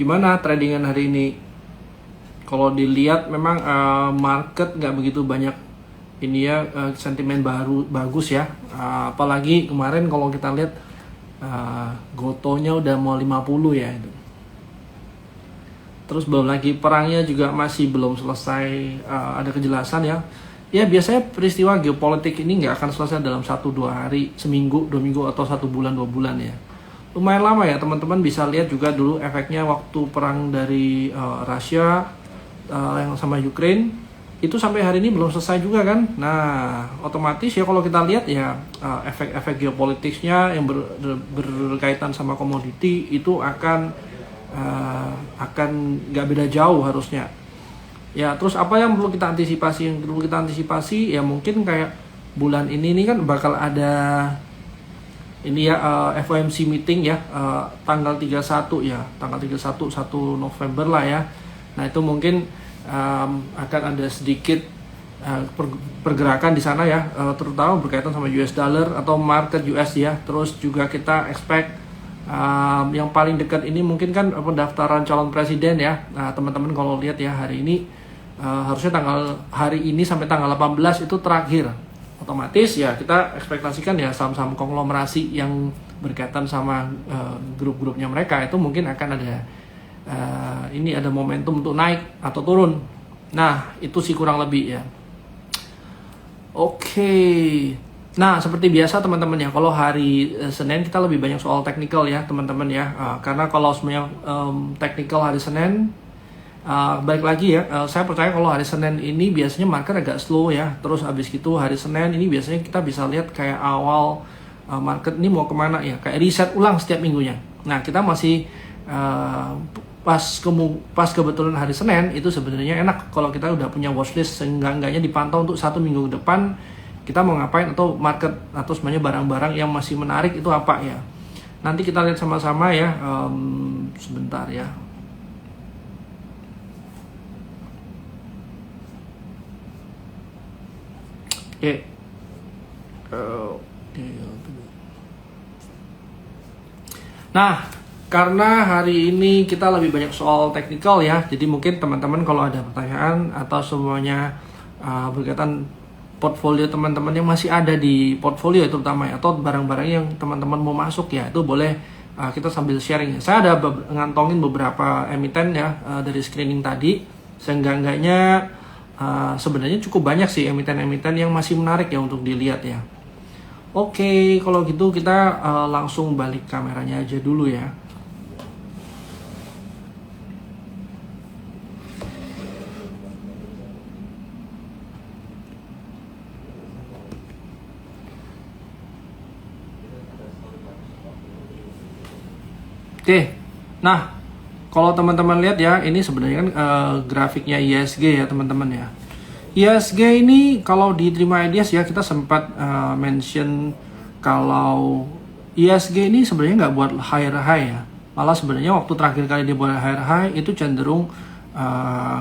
gimana tradingan hari ini? Kalau dilihat memang market nggak begitu banyak ini ya, sentimen baru bagus ya. Apalagi kemarin kalau kita lihat gotonya udah mau 50 ya itu. Terus belum lagi perangnya juga masih belum selesai, ada kejelasan ya. Ya biasanya peristiwa geopolitik ini nggak akan selesai dalam 1-2 hari, seminggu, 2 minggu, atau 1 bulan, 2 bulan ya. Lumayan lama ya, teman-teman bisa lihat juga dulu efeknya waktu perang dari Rusia yang sama Ukraine. Itu sampai hari ini belum selesai juga kan. Nah otomatis ya kalau kita lihat ya efek-efek geopolitiknya yang berkaitan sama komoditi itu akan nggak beda jauh harusnya ya. Terus apa yang perlu kita antisipasi? Yang perlu kita antisipasi ya mungkin kayak bulan ini kan bakal ada ini ya, FOMC meeting ya, tanggal 31 ya, tanggal 31 1 November lah ya. Nah itu mungkin akan ada sedikit pergerakan di sana ya, terutama berkaitan sama US dollar atau market US ya. Terus juga kita expect yang paling dekat ini mungkin kan pendaftaran calon presiden ya. Nah teman-teman kalau lihat ya hari ini harusnya hari ini sampai tanggal 18 itu terakhir. Otomatis ya kita ekspektasikan ya saham-saham konglomerasi yang berkaitan sama grup-grupnya mereka itu mungkin akan ada ini ada momentum untuk naik atau turun. Nah itu sih kurang lebih ya. Oke. Nah seperti biasa teman-teman ya, kalau hari Senin kita lebih banyak soal technical ya teman-teman ya, karena kalau semuanya technical hari Senin, balik lagi ya, saya percaya kalau hari Senin ini biasanya market agak slow ya. Terus habis gitu hari Senin ini biasanya kita bisa lihat kayak awal market ini mau kemana ya, kayak reset ulang setiap minggunya. Nah kita masih pas kebetulan hari Senin itu sebenarnya enak kalau kita udah punya watchlist, seenggak-enggaknya dipantau untuk 1 minggu ke depan kita mau ngapain, atau market atau sebenarnya barang-barang yang masih menarik itu apa ya. Nanti kita lihat sama-sama ya, sebentar ya. Oke. Nah, karena hari ini kita lebih banyak soal technical ya, jadi mungkin teman-teman kalau ada pertanyaan atau semuanya berkaitan portfolio teman-teman yang masih ada di portfolio terutama ya, atau barang-barang yang teman-teman mau masuk ya, itu boleh kita sambil sharing. Saya ada ngantongin beberapa emiten ya dari screening tadi, seenggak-enggaknya sebenarnya cukup banyak sih emiten-emiten yang masih menarik ya untuk dilihat ya. Oke, kalau gitu kita langsung balik kameranya aja dulu ya. Oke, nah kalau teman-teman lihat ya, ini sebenarnya kan grafiknya ISG ya teman-teman ya. ISG ini kalau diterima ideas ya, kita sempat mention kalau ISG ini sebenarnya nggak buat higher high ya. Malah sebenarnya waktu terakhir kali dia buat higher high itu cenderung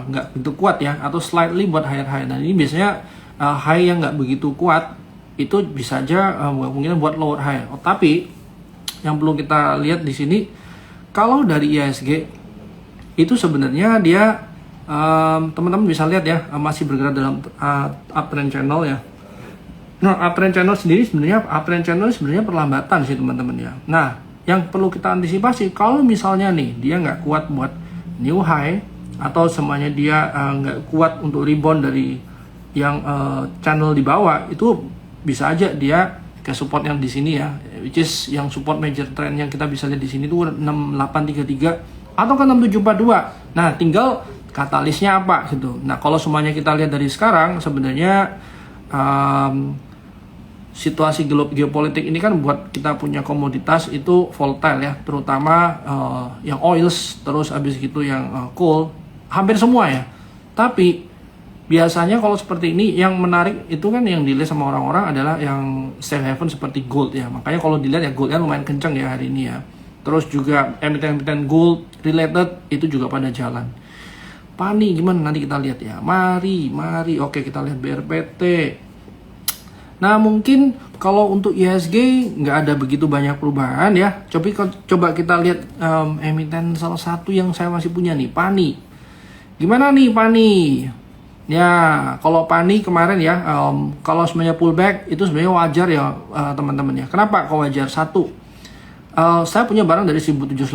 nggak begitu kuat ya, atau slightly buat higher high. Dan ini biasanya high yang nggak begitu kuat itu bisa aja mungkin buat lower high. Tapi yang perlu kita lihat di sini, kalau dari ISG itu sebenarnya dia teman-teman bisa lihat ya, masih bergerak dalam uptrend channel ya. Nah uptrend channel sendiri sebenarnya perlambatan sih teman-teman ya. Nah yang perlu kita antisipasi, kalau misalnya nih dia nggak kuat buat new high, atau semuanya dia nggak kuat untuk rebound dari yang channel di bawah, itu bisa aja dia ke support yang di sini ya, which is yang support major trend yang kita bisa lihat di sini tuh 6833 atau ke 6742. Nah, tinggal katalisnya apa gitu. Nah, kalau semuanya kita lihat dari sekarang, sebenarnya situasi geopolitik ini kan buat kita punya komoditas itu volatile ya, terutama yang oils, terus habis gitu yang coal, hampir semua ya. Tapi biasanya kalau seperti ini yang menarik itu kan yang dilihat sama orang-orang adalah yang safe haven seperti gold ya. Makanya kalau dilihat ya goldnya lumayan kencang ya hari ini ya. Terus juga emiten-emiten gold related itu juga pada jalan. Pani gimana nanti kita lihat ya. Mari. Oke, kita lihat BRPT. Nah, mungkin kalau untuk IHSG nggak ada begitu banyak perubahan ya. Coba kita lihat emiten salah satu yang saya masih punya nih, PANI. Gimana nih PANI? Ya, kalau PANI kemarin ya, kalau sebenarnya pullback itu sebenarnya wajar ya teman-teman ya. Kenapa kok wajar? Satu, saya punya barang dari 1780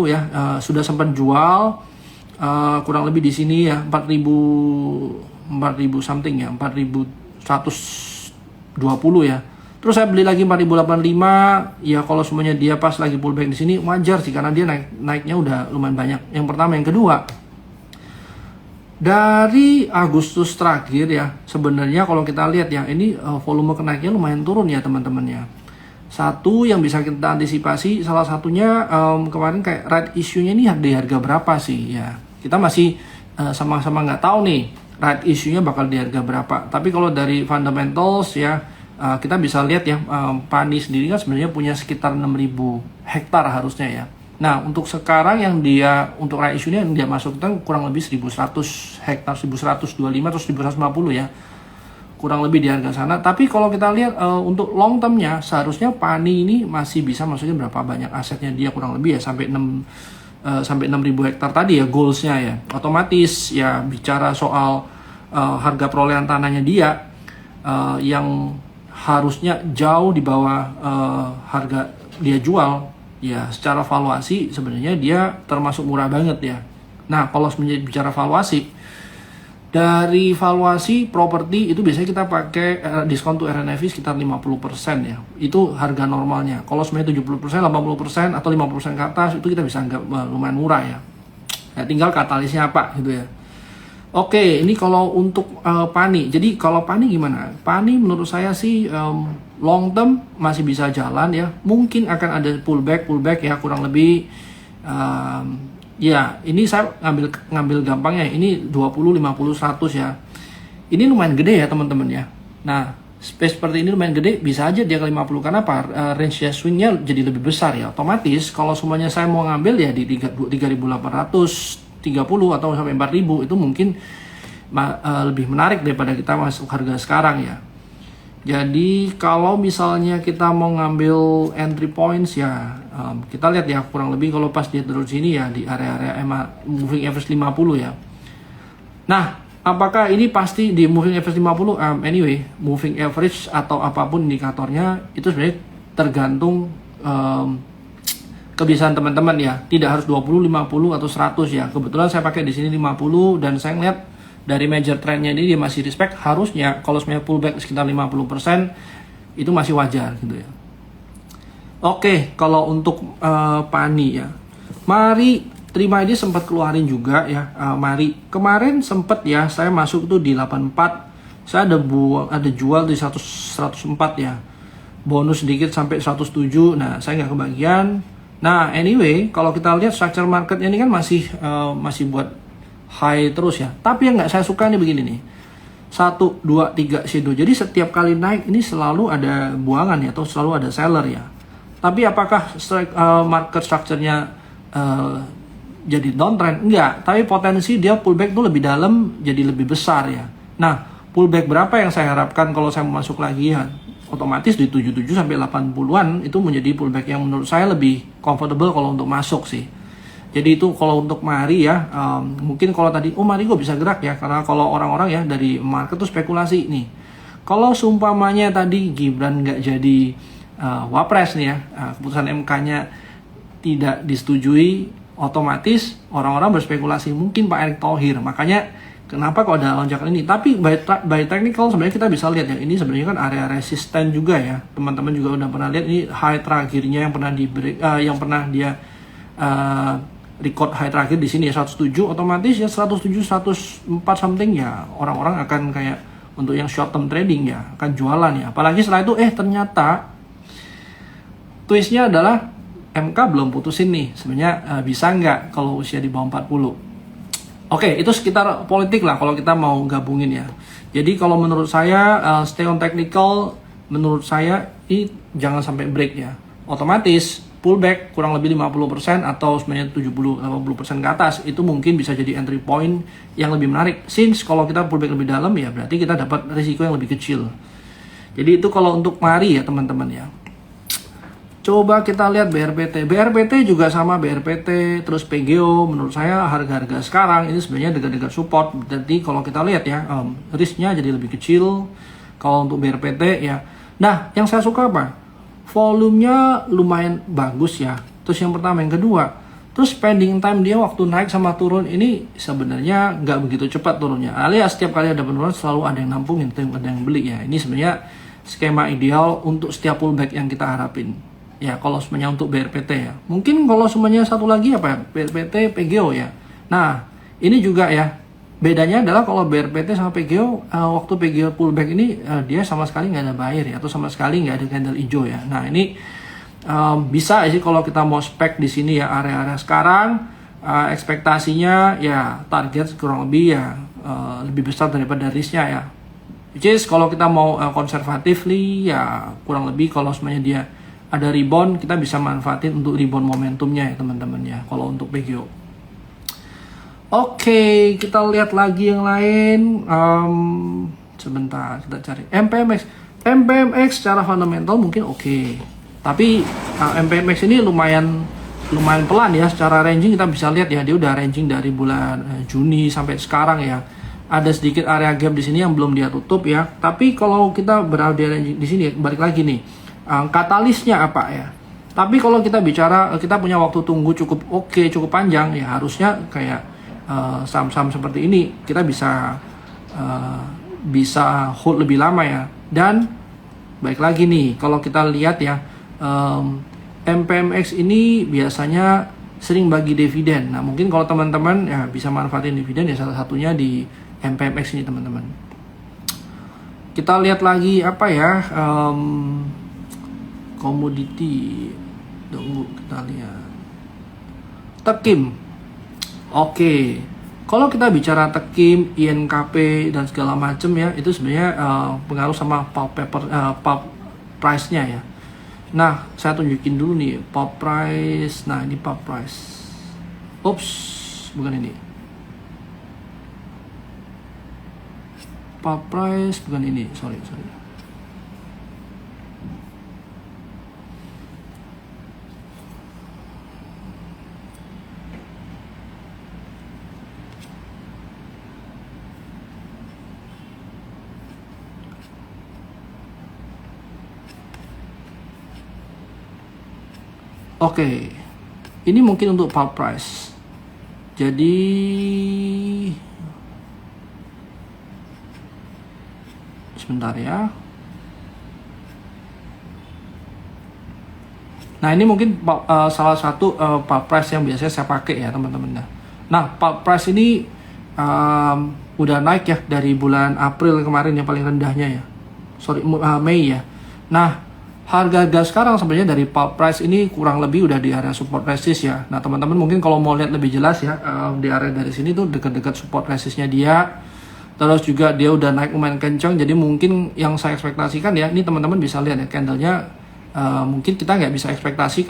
ya, sudah sempat jual kurang lebih di sini ya 4000 something ya, 4120 ya. Terus saya beli lagi 4085 ya, kalau semuanya dia pas lagi pullback di sini wajar sih, karena dia naiknya udah lumayan banyak. Yang pertama, yang kedua, dari Agustus terakhir ya, sebenarnya kalau kita lihat ya, ini volume kenaiknya lumayan turun ya teman-teman ya. Satu yang bisa kita antisipasi, salah satunya kemarin kayak right issue-nya ini di harga berapa sih ya. Kita masih sama-sama nggak tahu nih right issue-nya bakal di harga berapa. Tapi kalau dari fundamentals ya, kita bisa lihat ya, PANI sendiri kan sebenarnya punya sekitar 6.000 hektar harusnya ya. Nah, untuk sekarang yang dia, untuk right issue-nya yang dia masuk itu kurang lebih 1.100 hektar, 1.125 atau 1.150 ya. Kurang lebih di harga sana. Tapi kalau kita lihat untuk long term-nya, seharusnya PANI ini masih bisa masukin berapa banyak asetnya dia, kurang lebih ya sampai 6.000 hektar tadi ya goals-nya ya. Otomatis ya bicara soal harga perolehan tanahnya dia yang harusnya jauh di bawah harga dia jual ya, secara valuasi sebenarnya dia termasuk murah banget ya. Nah, kalau sebenarnya bicara valuasi, dari valuasi properti itu biasanya kita pakai diskon to RNAV sekitar 50% ya. Itu harga normalnya. Kalau sebenarnya 70%, 80% atau 50% ke atas itu kita bisa anggap lumayan murah ya. Ya tinggal katalisnya apa gitu ya. Oke, ini kalau untuk PANI. Jadi kalau PANI gimana? PANI menurut saya sih long term masih bisa jalan ya. Mungkin akan ada pullback ya, kurang lebih ya, ini saya ngambil gampangnya, ini 20, 50, 100 ya. Ini lumayan gede ya teman-teman ya. Nah, space seperti ini lumayan gede, bisa aja dia ke 50. Karena apa? Range swingnya jadi lebih besar ya. Otomatis kalau semuanya saya mau ngambil ya di 3.830 atau sampai 4.000, itu mungkin lebih menarik daripada kita masuk harga sekarang ya. Jadi kalau misalnya kita mau ngambil entry points ya, kita lihat ya kurang lebih kalau pas dia terus sini ya di area-area moving average 50 ya. Nah, apakah ini pasti di moving average 50? Anyway, moving average atau apapun indikatornya itu sebenarnya tergantung kebiasaan teman-teman ya. Tidak harus 20, 50 atau 100 ya. Kebetulan saya pakai di sini 50 dan saya ngeliat dari major trendnya ini dia masih respect. Harusnya kalau sebenarnya pullback sekitar 50% itu masih wajar gitu ya. Oke, kalau untuk PANI ya, mari terima aja sempat keluarin juga ya. Mari kemarin sempat ya saya masuk tuh di 84, saya ada jual di 104 ya, bonus sedikit sampai 107. Nah, saya nggak kebagian. Nah, anyway, kalau kita lihat structure marketnya ini kan masih buat high terus ya. Tapi yang nggak saya suka nih begini nih, 1, 2, 3 shadow. Jadi setiap kali naik ini selalu ada buangan ya, atau selalu ada seller ya. Tapi apakah market structure-nya jadi downtrend? Enggak, tapi potensi dia pullback tuh lebih dalam, jadi lebih besar ya. Nah, pullback berapa yang saya harapkan kalau saya mau masuk lagi ya? Otomatis di 77 sampai 80-an itu menjadi pullback yang menurut saya lebih comfortable kalau untuk masuk sih. Jadi itu kalau untuk Mari ya, mungkin kalau tadi, Mari gue bisa gerak ya, karena kalau orang-orang ya dari market tuh spekulasi nih. Kalau seumpamanya tadi Gibran nggak jadi wapres nih ya, keputusan MK-nya tidak disetujui, otomatis orang-orang berspekulasi mungkin Pak Erick Thohir. Makanya kenapa kok ada lonjakan ini? Tapi by technical sebenarnya kita bisa lihat ya, ini sebenarnya kan area resisten juga ya. Teman-teman juga udah pernah lihat ini high terakhirnya yang pernah dia record high terakhir di sini ya 107, otomatis ya 107 104 something ya, orang-orang akan kayak untuk yang short term trading ya akan jualan ya. Apalagi setelah itu ternyata twistnya adalah MK belum putusin nih sebenarnya bisa nggak kalau usia di bawah 40. Oke, itu sekitar politik lah kalau kita mau gabungin ya. Jadi kalau menurut saya stay on technical, menurut saya ini jangan sampai break ya. Otomatis pullback kurang lebih 50% atau sebenarnya 70-80% ke atas itu mungkin bisa jadi entry point yang lebih menarik. Since kalau kita pullback lebih dalam ya berarti kita dapat risiko yang lebih kecil. Jadi itu kalau untuk mari ya teman-teman ya. Coba kita lihat BRPT. BRPT juga sama BRPT, terus PGO. Menurut saya harga-harga sekarang ini sebenarnya dekat-dekat support. Jadi kalau kita lihat ya, risknya jadi lebih kecil kalau untuk BRPT ya. Nah, yang saya suka apa? Volumenya lumayan bagus ya. Terus yang pertama, yang kedua, terus spending time dia waktu naik sama turun ini sebenarnya nggak begitu cepat turunnya. Alias setiap kali ada penurunan selalu ada yang nampungin, ada yang beli ya. Ini sebenarnya skema ideal untuk setiap pullback yang kita harapin. Ya, kalau semuanya untuk BRPT ya. Mungkin kalau semuanya satu lagi apa ya? BRPT, PGO ya. Nah, ini juga ya. Bedanya adalah kalau BRPT sama PGO, waktu PGO pullback ini dia sama sekali nggak ada buyer ya, atau sama sekali nggak ada candle hijau ya. Nah, ini bisa sih kalau kita mau spek di sini ya, area-area sekarang ekspektasinya ya target kurang lebih ya lebih besar daripada risknya ya. Which is kalau kita mau konservatifly ya kurang lebih kalau semuanya dia ada rebound, kita bisa manfaatin untuk rebound momentumnya ya teman-teman ya kalau untuk PGO. Oke, kita lihat lagi yang lain. Sebentar, kita cari MPMX. MPMX secara fundamental mungkin oke. Tapi MPMX ini lumayan pelan ya. Secara ranging kita bisa lihat ya, dia udah ranging dari bulan Juni sampai sekarang ya. Ada sedikit area gap di sini yang belum dia tutup ya. Tapi kalau kita berada di ranging di sini, balik lagi nih. Katalisnya apa ya? Tapi kalau kita bicara, kita punya waktu tunggu cukup cukup panjang ya, harusnya kayak saham-saham seperti ini kita bisa hold lebih lama ya. Dan baik lagi nih, kalau kita lihat ya, MPMX ini biasanya sering bagi dividen. Nah, mungkin kalau teman-teman ya bisa manfaatin dividen ya, salah satunya di MPMX ini teman-teman. Kita lihat lagi apa ya, komoditi. Tunggu, kita lihat Tekim. Oke, kalau kita bicara Tekim, INKP dan segala macam ya, itu sebenarnya pengaruh sama pulp price-nya ya. Nah, saya tunjukin dulu nih pulp price. Nah, ini pulp price. Ups, bukan ini. Pulp price bukan ini, sorry. Oke, ini mungkin untuk pulp price. Jadi sebentar ya. Nah, ini mungkin salah satu pulp price yang biasanya saya pakai ya teman-teman. Nah, pulp price ini udah naik ya dari bulan April kemarin yang paling rendahnya ya. Mei ya. Nah, harga gas sekarang sebenarnya dari pulp price ini kurang lebih udah di area support resist ya. Nah, teman-teman mungkin kalau mau lihat lebih jelas ya, di area dari sini tuh dekat-dekat support resistnya dia. Terus juga dia udah naik lumayan kencang. Jadi mungkin yang saya ekspektasikan ya, ini teman-teman bisa lihat ya candlenya, mungkin kita nggak bisa ekspektasi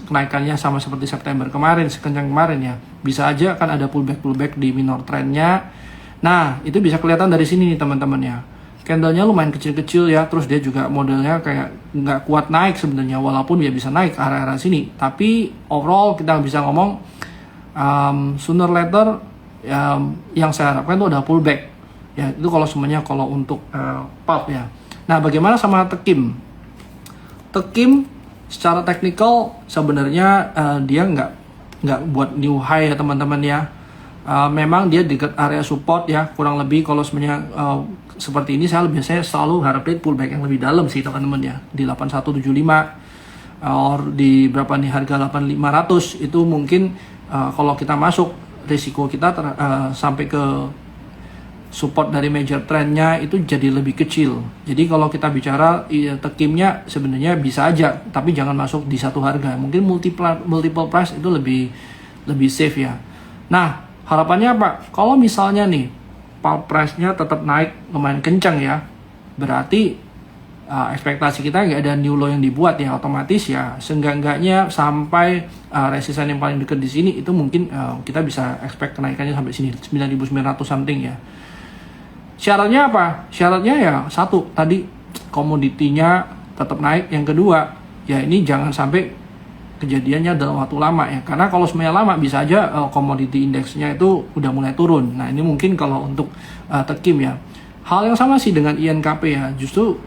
kenaikannya sama seperti September kemarin, sekencang kemarin ya. Bisa aja kan ada pullback di minor trendnya. Nah, itu bisa kelihatan dari sini nih teman-teman ya. Candlenya lumayan kecil-kecil ya, terus dia juga modelnya kayak nggak kuat naik sebenarnya, walaupun dia bisa naik area-area sini. Tapi overall kita bisa ngomong sooner later yang saya harapkan itu udah pullback. Ya itu kalau semuanya kalau untuk pulp ya. Nah, bagaimana sama Tekim? Tekim secara teknikal sebenarnya dia nggak buat new high ya teman-teman ya. Memang dia dekat area support ya, kurang lebih kalau sebenarnya seperti ini saya biasanya selalu harapin pullback yang lebih dalam sih teman-teman ya, di 8175 or di berapa nih harga 8500 itu mungkin kalau kita masuk risiko kita sampai ke support dari major trendnya itu jadi lebih kecil. Jadi kalau kita bicara Tekimnya sebenarnya bisa aja, tapi jangan masuk di satu harga. Mungkin multiple price itu lebih safe ya. Nah, harapannya apa? Kalau misalnya nih pulp price-nya tetap naik lumayan kencang ya, berarti ekspektasi kita nggak ada new low yang dibuat ya, otomatis ya seenggak-enggaknya sampai resisten yang paling dekat di sini itu mungkin kita bisa expect kenaikannya sampai sini 9.900 something ya. Syaratnya apa? Syaratnya ya satu tadi, komoditinya tetap naik. Yang kedua, ya ini jangan sampai kejadiannya dalam waktu lama ya. Karena kalau semuanya lama bisa aja komoditi indeksnya itu udah mulai turun. Nah, ini mungkin kalau untuk Tekim ya. Hal yang sama sih dengan INKP ya. Justru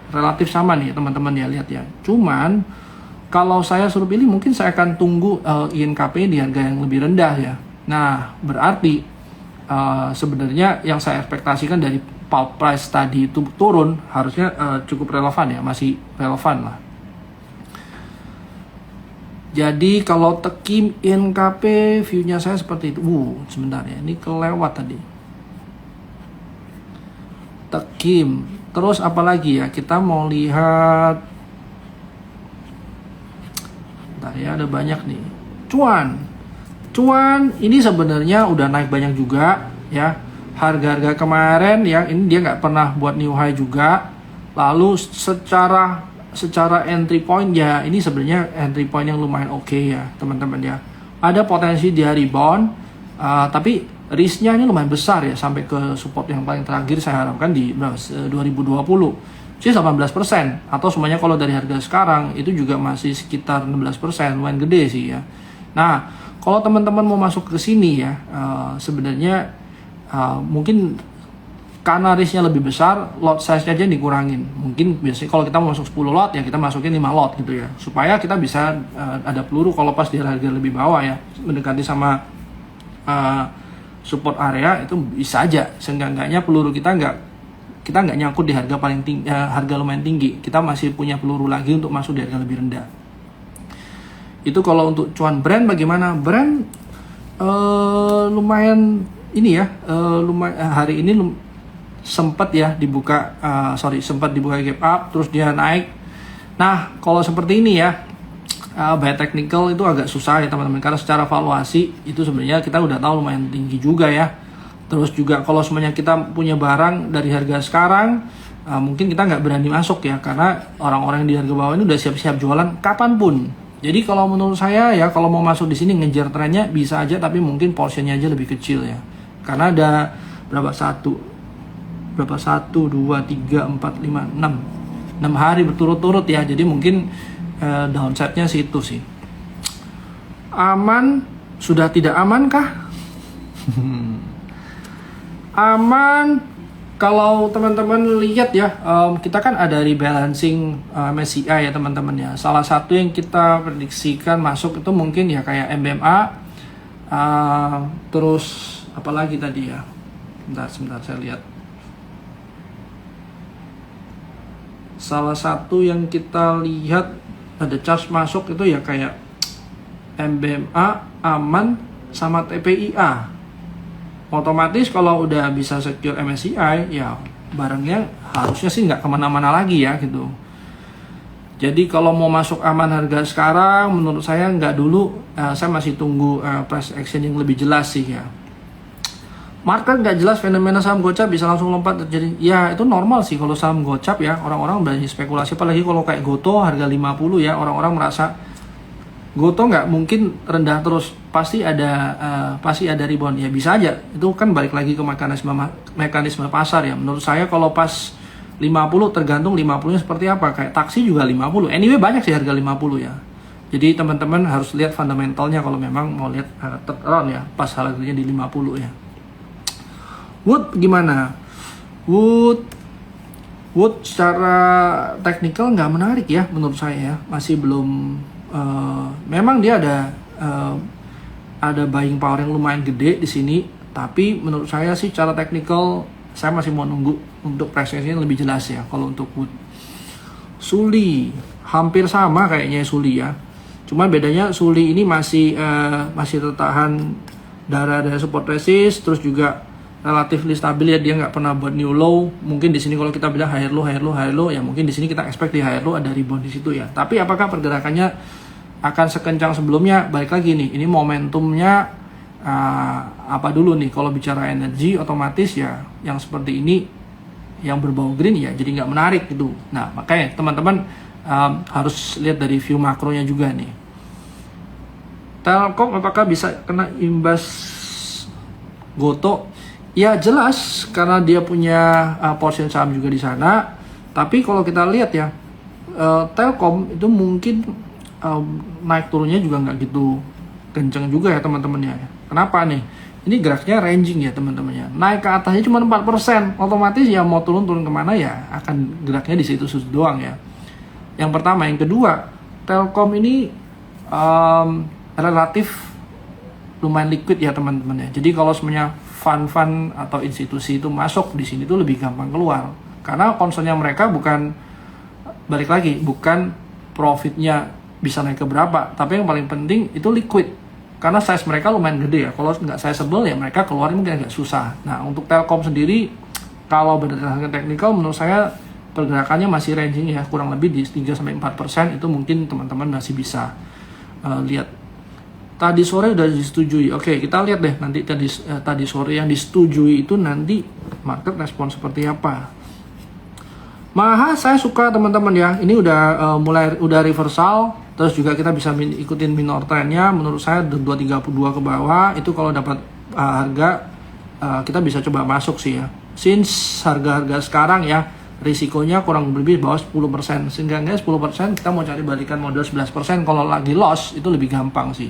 relatif sama nih teman-teman ya, lihat ya. Cuman kalau saya suruh pilih mungkin saya akan tunggu INKP di harga yang lebih rendah ya. Nah, berarti sebenarnya yang saya ekspektasikan dari pulp price tadi itu turun harusnya cukup relevan ya, masih relevan lah. Jadi kalau Tekim INKP view-nya saya seperti itu. Sebentar ya, ini kelewat tadi. Tekim. Terus apa lagi ya? Kita mau lihat. Bentar ya, ada banyak nih. Cuan ini sebenarnya udah naik banyak juga ya. Harga-harga kemarin ya, ini dia nggak pernah buat new high juga. Lalu secara entry point ya, ini sebenarnya entry point yang lumayan oke ya teman-teman ya. Ada potensi dia rebound, tapi risknya ini lumayan besar ya, sampai ke support yang paling terakhir saya harapkan di 2020 sih 18%, atau semuanya kalau dari harga sekarang itu juga masih sekitar 16%, lumayan gede sih ya. Nah, kalau teman-teman mau masuk ke sini ya, sebenarnya mungkin karena risknya lebih besar, lot size-nya aja dikurangin. Mungkin biasanya kalau kita mau masuk 10 lot ya kita masukin 5 lot gitu ya. Supaya kita bisa ada peluru kalau pas di harga lebih bawah ya, mendekati sama support area itu bisa aja. Seenggaknya peluru kita nggak nyangkut di harga paling tinggi, harga lumayan tinggi. Kita masih punya peluru lagi untuk masuk di harga lebih rendah. Itu kalau untuk cuan. Brand bagaimana? Brand lumayan ini ya, lumayan hari ini sempat dibuka gap up, terus dia naik. Nah, kalau seperti ini ya, by technical itu agak susah ya teman-teman, karena secara valuasi itu sebenarnya kita udah tahu lumayan tinggi juga ya. Terus juga kalau semuanya kita punya barang dari harga sekarang, mungkin kita nggak berani masuk ya, karena orang-orang yang di harga bawah ini udah siap-siap jualan kapanpun. Jadi kalau menurut saya ya, kalau mau masuk di sini ngejar trennya bisa aja, tapi mungkin portionnya aja lebih kecil ya. Karena ada berapa 1, 2, 3, 4, 5, 6 hari berturut-turut ya. Jadi mungkin downside-nya situ sih. Aman? Sudah tidak aman kah? Aman. Kalau teman-teman lihat ya, kita kan ada rebalancing MSCI ya teman-teman ya. Salah satu yang kita prediksikan masuk itu mungkin ya kayak MBMA, terus apalagi tadi ya. Sebentar saya lihat. Salah satu yang kita lihat ada charge masuk itu ya kayak MBMA, Aman, sama TPIA. Otomatis kalau udah bisa secure MSCI ya barangnya harusnya sih nggak kemana-mana lagi ya gitu. Jadi kalau mau masuk aman harga sekarang menurut saya nggak dulu, saya masih tunggu price action yang lebih jelas sih ya. Market nggak jelas, fenomena saham gocap bisa langsung lompat terjadi. Ya itu normal sih kalau saham gocap ya, orang-orang berani spekulasi, apalagi kalau kayak Goto harga 50 ya, orang-orang merasa Goto nggak mungkin rendah terus, pasti ada rebound ya, bisa aja. Itu kan balik lagi ke mekanisme pasar ya. Menurut saya kalau pas 50 tergantung 50-nya seperti apa, kayak taksi juga 50. Anyway banyak sih harga 50 ya. Jadi teman-teman harus lihat fundamentalnya kalau memang mau lihat turnaround ya, pas harganya di 50 ya. Wood gimana? Wood secara teknikal nggak menarik ya menurut saya ya, masih belum. Memang dia ada buying power yang lumayan gede di sini, tapi menurut saya sih secara teknikal saya masih mau nunggu untuk price-nya lebih jelas ya. Kalau untuk Wood, Suli hampir sama kayaknya Suli ya, cuma bedanya Suli ini masih tertahan darah support resist, terus juga relatif stabil ya, dia nggak pernah buat new low. Mungkin di sini kalau kita bilang higher low ya, mungkin di sini kita expect di higher low ada rebound di situ ya. Tapi apakah pergerakannya akan sekencang sebelumnya? Balik lagi nih, ini momentumnya apa dulu nih? Kalau bicara energi otomatis ya yang seperti ini yang berbau green ya jadi nggak menarik gitu. Nah makanya teman-teman harus lihat dari view makronya juga nih. Telkom apakah bisa kena imbas Goto? Ya jelas, karena dia punya portion saham juga di sana. Tapi kalau kita lihat ya, Telkom itu mungkin naik turunnya juga nggak gitu kenceng juga ya teman-teman ya. Kenapa nih? Ini grafiknya ranging ya teman-teman ya. Naik ke atasnya cuma 4%, otomatis ya mau turun kemana ya akan geraknya di situ doang ya. Yang pertama, yang kedua, Telkom ini relatif lumayan liquid ya teman-teman ya. Jadi kalau semuanya fund atau institusi itu masuk di sini tuh lebih gampang keluar. Karena concernnya mereka bukan, balik lagi, bukan profitnya bisa naik ke berapa, tapi yang paling penting itu liquid. Karena size mereka lumayan gede ya. Kalau nggak sizable ya mereka keluarin mungkin agak susah. Nah untuk Telkom sendiri, kalau berdasarkan teknikal menurut saya pergerakannya masih ranging ya, kurang lebih di 3-4%, itu mungkin teman-teman masih bisa lihat. Tadi sore udah disetujui. Oke, kita lihat deh nanti tadi sore yang disetujui itu nanti market respon seperti apa. Maha saya suka teman-teman ya. Ini udah reversal, terus juga kita bisa ikutin minor trendnya. Menurut saya 232 ke bawah itu kalau dapat harga kita bisa coba masuk sih ya. Since harga-harga sekarang ya risikonya kurang lebih bawah 10%, sehingga 10% kita mau cari balikan modal 11%, kalau lagi loss itu lebih gampang sih.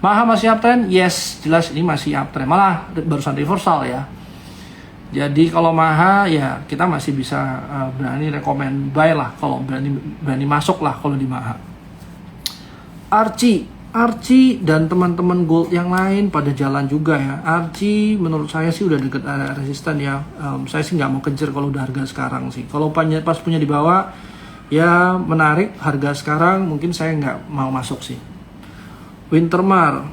Maha masih uptrend? Yes, jelas ini masih uptrend, malah barusan reversal ya. Jadi kalau Maha ya kita masih bisa berani rekomend buy lah, kalau berani masuk lah kalau di Maha. Archie dan teman-teman gold yang lain pada jalan juga ya. Archie menurut saya sih udah deket area resisten ya. Saya sih nggak mau kejar kalau udah harga sekarang sih. Kalau pas punya di bawah ya menarik, harga sekarang mungkin saya nggak mau masuk sih. Wintermar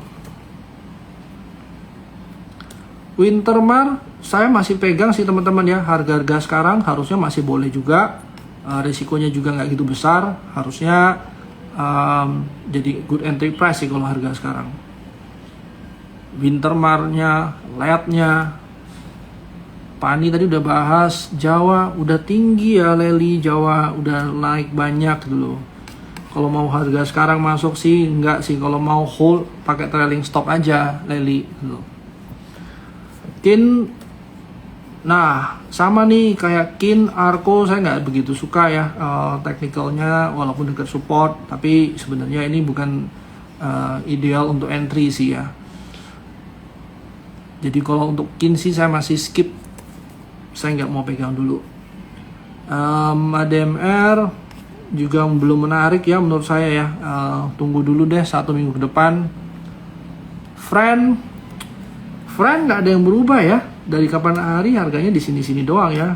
saya masih pegang sih teman-teman ya. Harga-harga sekarang harusnya masih boleh juga, risikonya juga nggak gitu besar, harusnya jadi good entry price sih kalau harga sekarang. Wintermarnya, Leadnya, Pani tadi udah bahas. Jawa udah tinggi ya, Leli Jawa udah naik banyak dulu. Kalau mau harga sekarang masuk sih enggak sih, kalau mau hold pakai trailing stop aja Leli dulu. Kin, nah sama nih kayak Kin, Arko saya nggak begitu suka ya teknikalnya, walaupun dekat support, tapi sebenarnya ini bukan ideal untuk entry sih ya. Jadi kalau untuk Kin sih saya masih skip, saya nggak mau pegang dulu. ADMR juga belum menarik ya menurut saya ya. Tunggu dulu deh 1 minggu ke depan. Friend nggak ada yang berubah ya dari kapan hari, harganya di sini doang ya.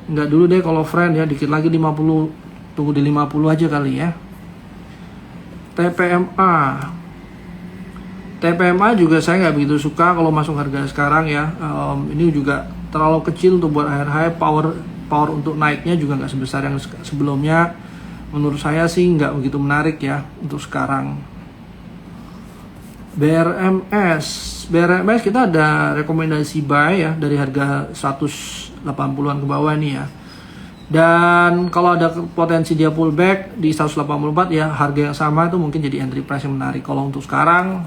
Nggak dulu deh kalau Friend ya, dikit lagi 50, tunggu di 50 aja kali ya. TPMA juga saya nggak begitu suka kalau masuk harga sekarang ya. Ini juga terlalu kecil untuk buat high power untuk naiknya juga nggak sebesar yang sebelumnya. Menurut saya sih nggak begitu menarik ya untuk sekarang. BRMS kita ada rekomendasi buy ya dari harga 180-an ke bawah nih ya. Dan kalau ada potensi dia pullback di 184 ya, harga yang sama itu mungkin jadi entry price yang menarik. Kalau untuk sekarang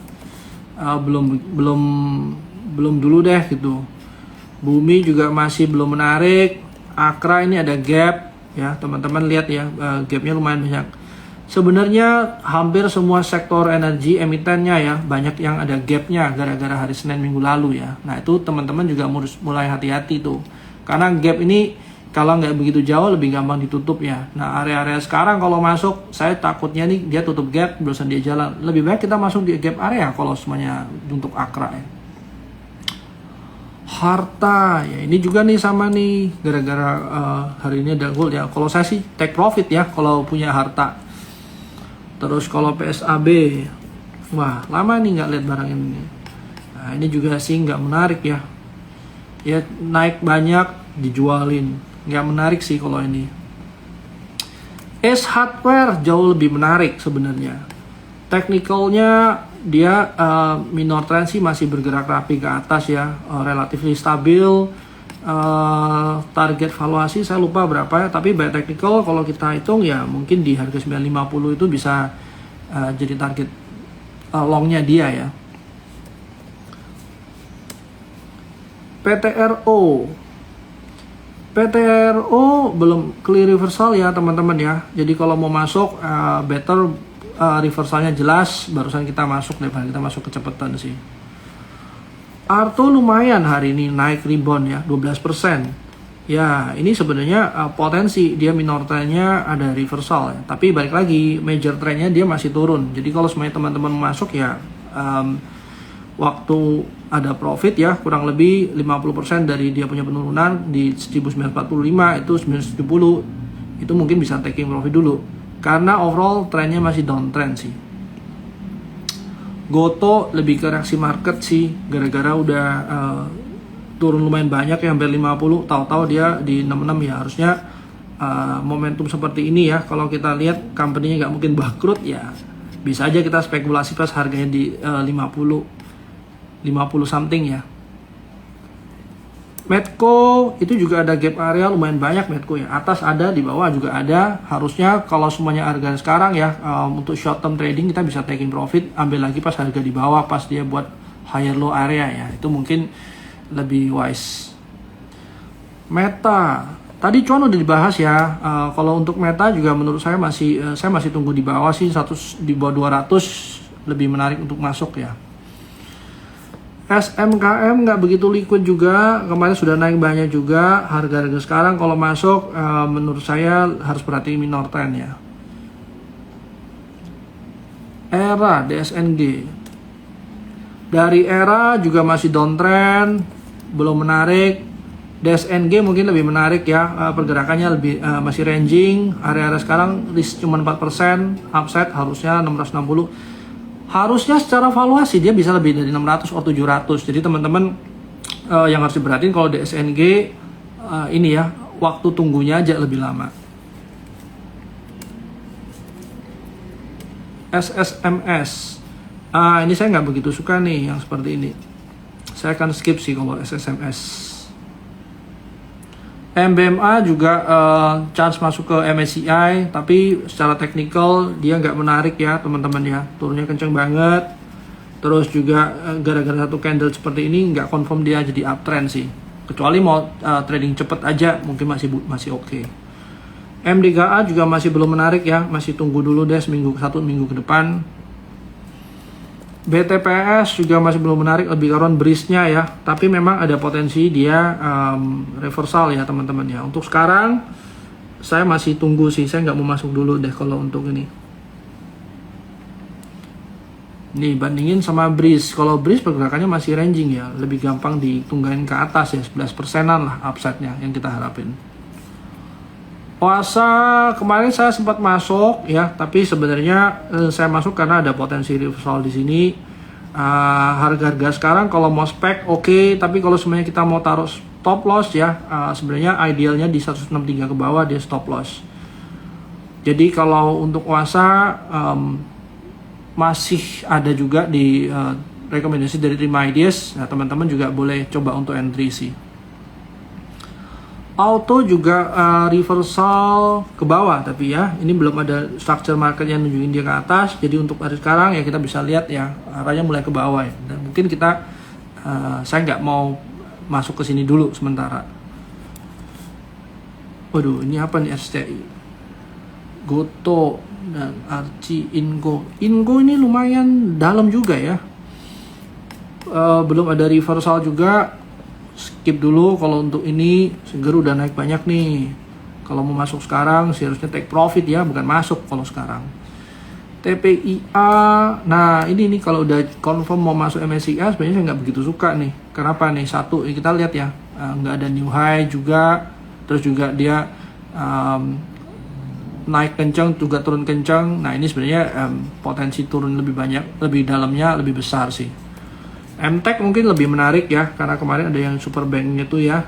belum dulu deh gitu. Bumi juga masih belum menarik. Akra ini ada gap ya, teman-teman lihat ya, gapnya lumayan banyak. Sebenarnya hampir semua sektor energi emitennya ya banyak yang ada gapnya gara-gara hari Senin minggu lalu ya. Nah itu teman-teman juga mulai hati-hati tuh, karena gap ini kalau nggak begitu jauh lebih gampang ditutup ya. Nah area-area sekarang kalau masuk saya takutnya nih dia tutup gap barusan dia jalan. Lebih baik kita masuk di gap area kalau semuanya untuk Akra ya. Harta ya ini juga nih sama nih gara-gara hari ini ada gold ya. Kalau saya sih take profit ya kalau punya Harta. Terus kalau PSAB, wah lama nih nggak lihat barang ini. Nah ini juga sih nggak menarik ya. Ya naik banyak dijualin, nggak menarik sih kalau ini. Hardware jauh lebih menarik sebenarnya. Teknikalnya dia minor trend sih masih bergerak rapi ke atas ya, relatif stabil. Target valuasi saya lupa berapa ya, tapi by technical kalau kita hitung ya mungkin di harga 950 itu bisa jadi target longnya dia ya. PTRO belum clear reversal ya teman-teman ya. Jadi kalau mau masuk better reversalnya jelas barusan kita masuk daripada kita masuk kecepatan sih. Arto lumayan hari ini naik rebound ya 12%. Ya, ini sebenarnya potensi dia minor trendnya ada reversal ya. Tapi balik lagi, major trendnya dia masih turun. Jadi kalau semuanya teman-teman masuk ya, waktu ada profit ya, kurang lebih 50% dari dia punya penurunan di 1945 itu 970. Itu mungkin bisa taking profit dulu. Karena overall trendnya masih downtrend sih. Goto lebih ke reaksi market sih, gara-gara udah turun lumayan banyak ya, hampir 50, tahu-tahu dia di 66 ya. Harusnya momentum seperti ini ya, kalau kita lihat company-nya nggak mungkin bangkrut ya, bisa aja kita spekulasi pas harganya di 50 something ya. Medco itu juga ada gap area lumayan banyak Medco ya, atas ada, di bawah juga ada. Harusnya kalau semuanya harga sekarang ya, untuk short term trading kita bisa taking profit, ambil lagi pas harga di bawah, pas dia buat higher low area ya, itu mungkin lebih wise. Meta tadi cuan udah dibahas ya. Kalau untuk Meta juga menurut saya masih tunggu di bawah sih, 100 di bawah 200 lebih menarik untuk masuk ya. SMKM nggak begitu liquid juga, kemarin sudah naik banyak juga. Harga-harga sekarang kalau masuk menurut saya harus perhatiin minor trend ya. Era DSNG dari Era juga masih downtrend, belum menarik. DSNG mungkin lebih menarik ya, pergerakannya lebih masih ranging. Area-area sekarang risk cuma 4%, upside harusnya 660. Harusnya secara valuasi dia bisa lebih dari 600 atau 700. Jadi teman-teman yang harus diperhatiin kalau DSNG ini ya, waktu tunggunya aja lebih lama. SSMS ini saya nggak begitu suka nih yang seperti ini. Saya akan skip sih kalau SSMS. MBMA juga chance masuk ke MSCI, tapi secara teknikal dia nggak menarik ya teman-teman ya. Turunnya kenceng banget. Terus juga gara-gara satu candle seperti ini nggak confirm dia jadi uptrend sih. Kecuali mau trading cepet aja mungkin masih oke. MDGA juga masih belum menarik ya, masih tunggu dulu deh satu minggu ke depan. BTPS juga masih belum menarik, lebih karon bridge-nya ya, tapi memang ada potensi dia reversal ya teman-teman ya. Untuk sekarang saya masih tunggu sih, saya nggak mau masuk dulu deh kalau untuk ini. Nih bandingin sama bridge, kalau bridge pergerakannya masih ranging ya, lebih gampang ditunggain ke atas ya, 11%-an lah upside-nya yang kita harapin. Puasa kemarin saya sempat masuk ya, tapi sebenarnya saya masuk karena ada potensi reversal di sini. Harga-harga sekarang kalau mau spek oke, tapi kalau sebenarnya kita mau taruh stop loss ya, sebenarnya idealnya di 163 ke bawah dia stop loss. Jadi kalau untuk puasa masih ada juga di rekomendasi dari Terima Ideas, nah, teman-teman juga boleh coba untuk entry sih. Auto juga reversal ke bawah, tapi ya ini belum ada structure market yang nunjukin dia ke atas. Jadi untuk hari sekarang ya kita bisa lihat ya arahnya mulai ke bawah ya. Dan mungkin kita saya nggak mau masuk ke sini dulu sementara. Waduh, ini apa nih SCI? Goto dan Arci Inco. Inco ini lumayan dalam juga ya. Belum ada reversal juga. Skip dulu kalau untuk ini. Seger udah naik banyak nih. Kalau mau masuk sekarang seharusnya take profit ya, bukan masuk kalau sekarang. TPIA, nah ini nih kalau udah confirm mau masuk MSCI sebenarnya saya nggak begitu suka nih. Kenapa nih? Satu, kita lihat ya, nggak ada new high juga. Terus juga dia naik kencang juga turun kencang. Nah ini sebenarnya potensi turun lebih banyak, lebih dalamnya lebih besar sih. MTech mungkin lebih menarik ya, karena kemarin ada yang super banknya tuh ya,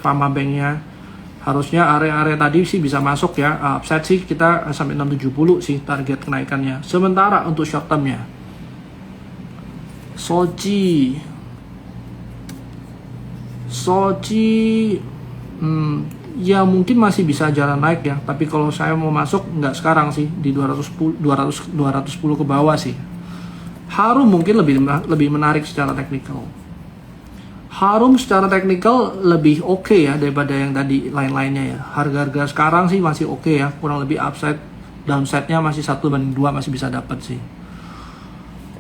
Fama banknya. Harusnya area-area tadi sih bisa masuk ya, upside sih kita sampai 670 sih target kenaikannya. Sementara untuk short termnya, Soci ya mungkin masih bisa jalan naik ya, tapi kalau saya mau masuk nggak sekarang sih, di 210 ke bawah sih. Harum mungkin lebih menarik secara teknikal. Harum secara teknikal lebih oke ya daripada yang tadi lain-lainnya ya. Harga-harga sekarang sih masih oke ya, kurang lebih upside, downside-nya masih 1/2 masih bisa dapat sih.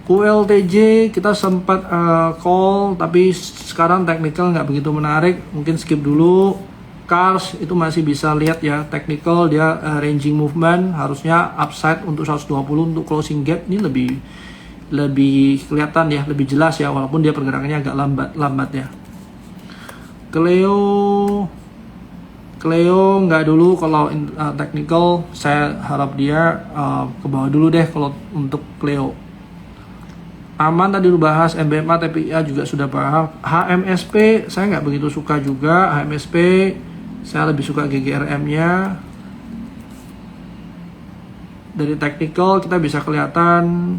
ULTJ kita sempat call, tapi sekarang technical nggak begitu menarik, mungkin skip dulu. Cars itu masih bisa lihat ya, technical dia ranging movement, harusnya upside untuk 120, untuk closing gap ini lebih kelihatan ya, lebih jelas ya, walaupun dia pergerakannya agak lambat ya. Cleo nggak dulu kalau technical, saya harap dia ke bawah dulu deh kalau untuk Cleo. Aman tadi udah bahas, MBMA, TPIA juga sudah bahas. HMSP saya nggak begitu suka juga. HMSP saya lebih suka GGRM-nya. Dari technical kita bisa kelihatan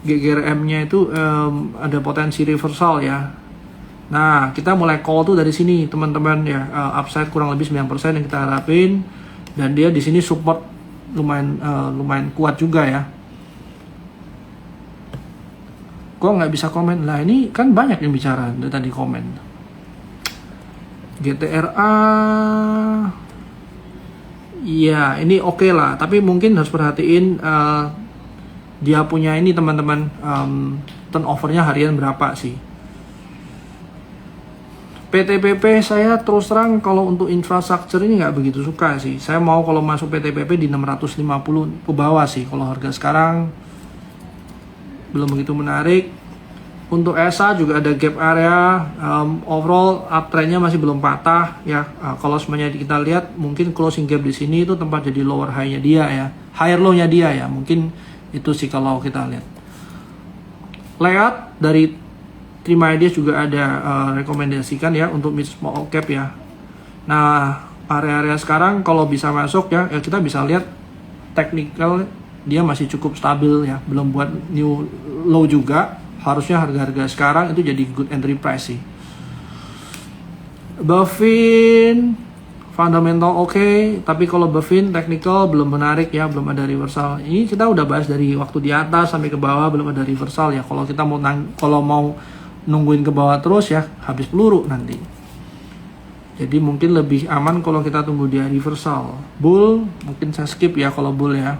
GGRM-nya itu ada potensi reversal ya. Nah, kita mulai call tuh dari sini teman-teman ya, upside kurang lebih 9% yang kita harapin, dan dia di sini support lumayan kuat juga ya. Kok nggak bisa komen? Lah ini kan banyak yang bicara dari tadi komen. GTRA, ya ini oke lah, tapi mungkin harus perhatiin dia punya ini teman-teman, turnovernya harian berapa sih. PTPP saya terus terang kalau untuk infrastruktur ini nggak begitu suka sih. Saya mau kalau masuk PTPP di 650 ke bawah sih. Kalau harga sekarang belum begitu menarik. Untuk ESA juga ada gap area, overall uptrendnya masih belum patah ya. Kalau semuanya kita lihat, mungkin closing gap di sini itu tempat jadi lower high-nya dia ya, higher low-nya dia ya. Mungkin itu sih kalau kita lihat. Layout dari Terima Ideas juga ada rekomendasikan ya untuk mid small cap ya. Nah, area-area sekarang kalau bisa masuk ya, kita bisa lihat technical dia masih cukup stabil ya, belum buat new low juga. Harusnya harga-harga sekarang itu jadi good entry price sih. Buffin fundamental oke, tapi kalau Buffin technical belum menarik ya, belum ada reversal. Ini kita udah bahas dari waktu di atas sampai ke bawah belum ada reversal ya. Kalau kita mau nungguin ke bawah terus ya, habis peluru nanti. Jadi mungkin lebih aman kalau kita tunggu dia reversal. Bull mungkin saya skip ya kalau bull ya.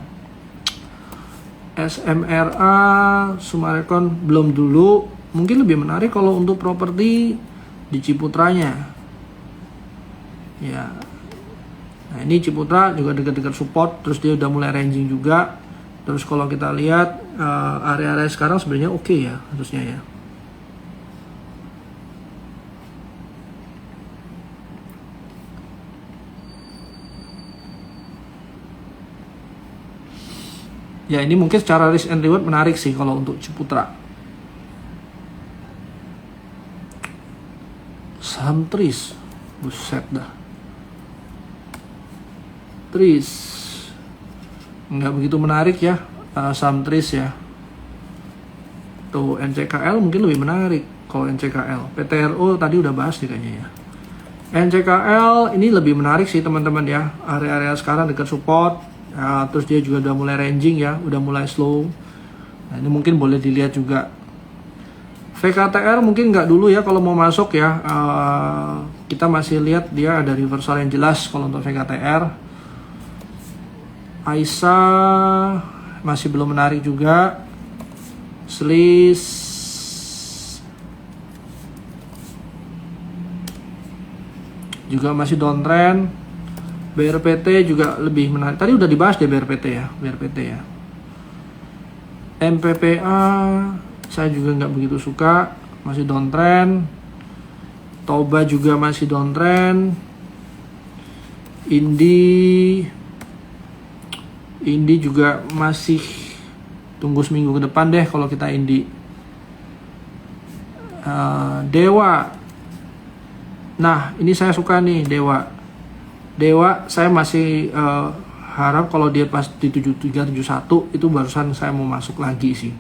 SMRA, Sumarekon belum dulu. Mungkin lebih menarik kalau untuk properti di Ciputranya. Ya. Nah, ini Ciputra juga dekat-dekat support, terus dia udah mulai ranging juga. Terus kalau kita lihat area-area sekarang sebenarnya oke ya, harusnya ya. Ya ini mungkin secara risk and reward menarik sih kalau untuk Ciputra. Saham Tris, buset dah. Tris nggak begitu menarik ya, saham Tris ya. Tuh NCKL mungkin lebih menarik kalau NCKL. PTRO tadi udah bahas nih kayaknya ya. NCKL ini lebih menarik sih teman-teman ya. Area-area sekarang dekat support. Terus dia juga udah mulai ranging ya, udah mulai slow. Nah ini mungkin boleh dilihat juga. VKTR mungkin nggak dulu ya kalau mau masuk ya. Kita masih lihat dia ada reversal yang jelas kalau untuk VKTR. Aisa masih belum menarik juga. Slis juga masih downtrend. BRPT juga lebih menarik. Tadi udah dibahas deh BRPT ya, MPPA saya juga nggak begitu suka, masih downtrend. Toba juga masih downtrend. Indi juga masih tunggu seminggu ke depan deh kalau kita Indi. Dewa. Nah ini saya suka nih Dewa saya masih harap kalau dia pas di 7371 itu barusan saya mau masuk lagi sih.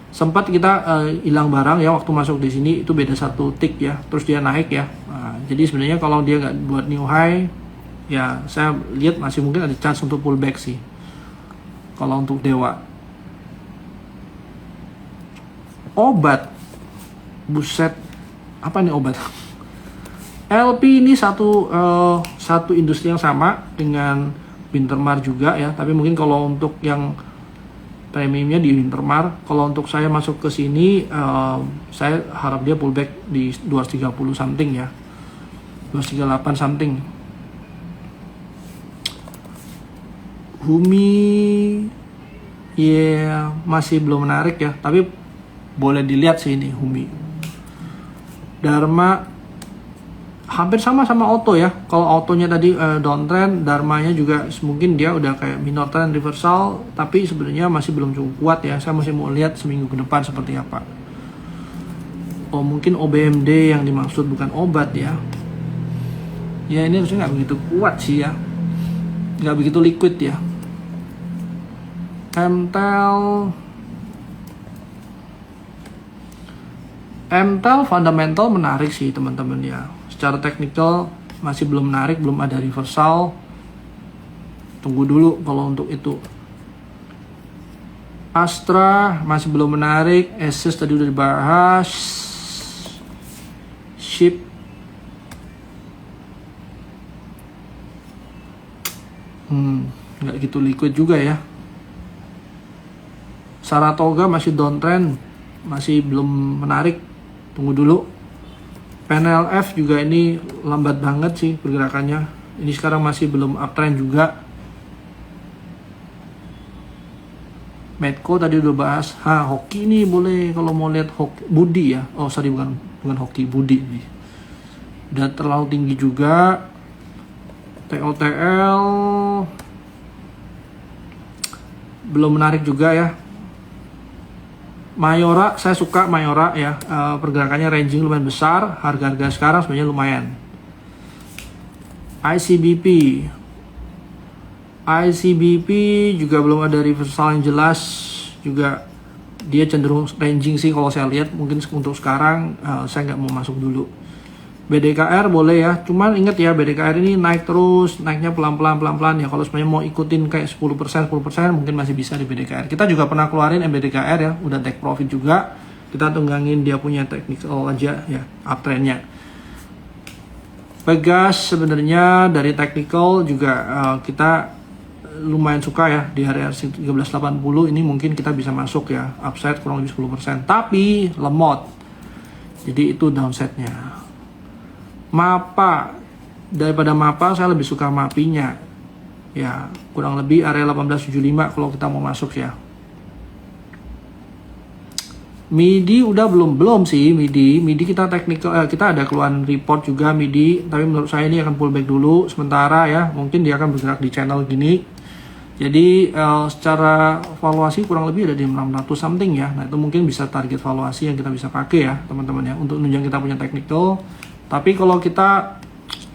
Sempat kita hilang barang ya waktu masuk di sini, itu beda satu tick ya, terus dia naik ya. Jadi sebenarnya kalau dia nggak buat new high ya saya lihat masih mungkin ada chance untuk pullback sih. Kalau untuk Dewa. Obat, buset Apa nih obat? LP ini satu industri yang sama dengan Wintermar juga ya, tapi mungkin kalau untuk yang premiumnya di Wintermar, kalau untuk saya masuk ke sini saya harap dia pullback di 230 something ya, 238 something. Humi ya masih belum menarik ya, tapi boleh dilihat sih ini Humi. Dharma hampir sama Auto ya. Kalau Autonya tadi downtrend, Dharmanya juga mungkin dia udah kayak minor trend reversal, tapi sebenarnya masih belum cukup kuat ya. Saya masih mau lihat seminggu ke depan seperti apa. Oh mungkin OBMD yang dimaksud bukan obat ya. Ya ini harusnya nggak begitu kuat sih ya, nggak begitu liquid ya. MTEL fundamental menarik sih teman-teman ya. Secara teknikal masih belum menarik, belum ada reversal. Tunggu dulu kalau untuk itu. Astra masih belum menarik. Asus tadi udah dibahas. Ship nggak gitu liquid juga ya. Saratoga masih downtrend, masih belum menarik. Tunggu dulu. PNLF juga ini lambat banget sih pergerakannya. Ini sekarang masih belum uptrend juga. Medco tadi udah bahas. Hoki ini boleh kalau mau lihat Budi ya. Oh sorry bukan Hoki, Budi nih. Udah terlalu tinggi juga. TOTL belum menarik juga ya. Mayora, saya suka Mayora ya, pergerakannya ranging lumayan besar, harga-harga sekarang sebenarnya lumayan. ICBP juga belum ada reversal yang jelas, juga dia cenderung ranging sih kalau saya lihat. Mungkin untuk sekarang saya nggak mau masuk dulu. BDKR boleh ya, cuman ingat ya BDKR ini naik terus, naiknya pelan-pelan ya. Kalau sebenarnya mau ikutin kayak 10% mungkin masih bisa di BDKR. Kita juga pernah keluarin MBDKR ya, udah take profit juga. Kita tunggangin dia punya technical aja ya, uptrendnya. Pegas sebenarnya dari technical juga kita lumayan suka ya di area 1380 ini, mungkin kita bisa masuk ya, upside kurang lebih 10%, tapi lemot. Jadi itu downside-nya. Mapa, daripada Mapa saya lebih suka Mapinya ya, kurang lebih area 1875 kalau kita mau masuk ya. MIDI udah belum sih. MIDI kita technical, kita ada keluaran report juga MIDI, tapi menurut saya ini akan pullback dulu sementara ya. Mungkin dia akan bergerak di channel gini. Jadi secara valuasi kurang lebih ada di 600 something ya. Nah itu mungkin bisa target valuasi yang kita bisa pakai ya teman-teman ya, untuk nunjang kita punya technical. Tapi kalau kita